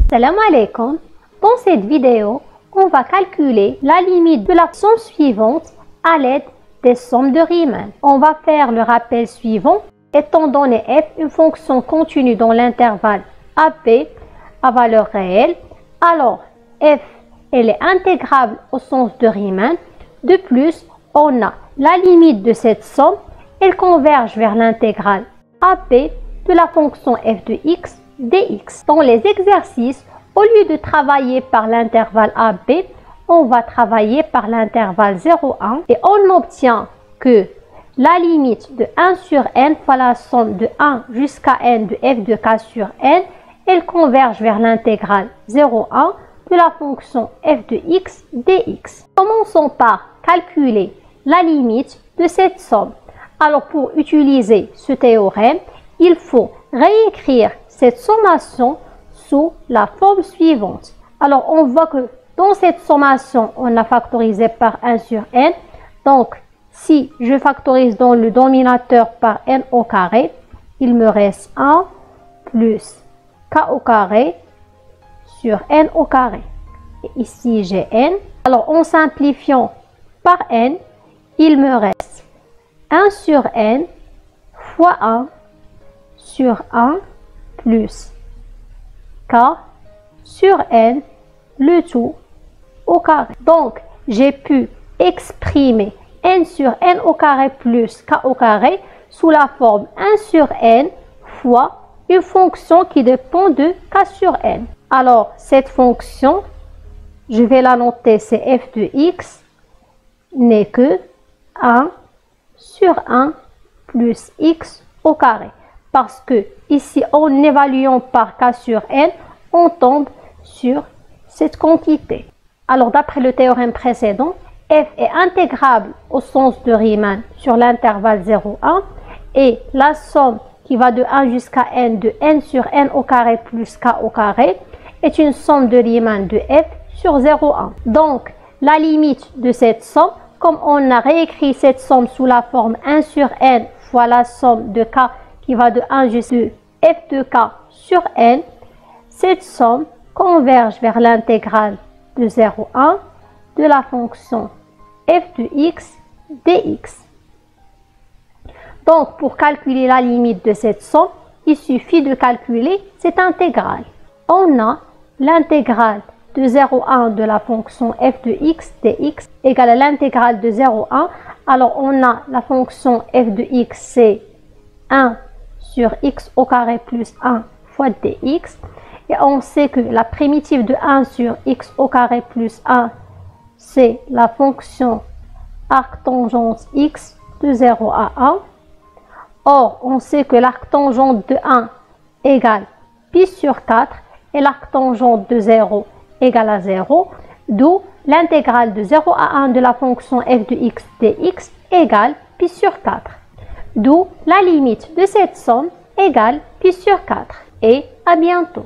Salam alaikum. Dans cette vidéo, on va calculer la limite de la somme suivante à l'aide des sommes de Riemann. On va faire le rappel suivant. Étant donné f une fonction continue dans l'intervalle AB à valeur réelle, alors f elle est intégrable au sens de Riemann. De plus, on a la limite de cette somme, elle converge vers l'intégrale AB de la fonction f de x dx. Dans les exercices, au lieu de travailler par l'intervalle AB, on va travailler par l'intervalle 0,1 et on obtient que la limite de 1 sur n fois la somme de 1 jusqu'à n de f de k sur n, elle converge vers l'intégrale 0,1 de la fonction f de x dx. Commençons par calculer la limite de cette somme. Alors pour utiliser ce théorème, il faut réécrire cette sommation sous la forme suivante. Alors on voit que dans cette sommation, on a factorisé par 1 sur n. Donc si je factorise dans le dénominateur par n au carré, il me reste 1 plus k au carré sur n au carré. Et ici j'ai n. Alors en simplifiant par n, il me reste 1 sur n fois 1 sur 1 plus k sur n, le tout au carré. Donc j'ai pu exprimer n sur n au carré plus k au carré sous la forme 1 sur n fois une fonction qui dépend de k sur n. Alors cette fonction, je vais la noter, c'est f de x n'est que 1 sur 1 plus x au carré. Parce que ici, en évaluant par k sur n, on tombe sur cette quantité. Alors d'après le théorème précédent, f est intégrable au sens de Riemann sur l'intervalle 0,1 et la somme qui va de 1 jusqu'à n de n sur n au carré plus k au carré est une somme de Riemann de f sur 0,1. Donc la limite de cette somme, comme on a réécrit cette somme sous la forme 1 sur n fois la somme de k qui va de 1 jusqu'à f de k sur n, cette somme converge vers l'intégrale de 0,1 de la fonction f de x dx. Donc pour calculer la limite de cette somme, il suffit de calculer cette intégrale. On a l'intégrale de 0,1 de la fonction f de x dx égale à l'intégrale de 0,1. Alors on a la fonction f de x, c'est 1 sur x au carré plus 1 fois dx. Et on sait que la primitive de 1 sur x au carré plus 1, c'est la fonction arctangente x de 0 à 1. Or, on sait que l'arctangente de 1 égale pi sur 4 et l'arctangente de 0 égale à 0, d'où l'intégrale de 0 à 1 de la fonction f de x dx égale pi sur 4. D'où la limite de cette somme égale pi sur 4. Et à bientôt.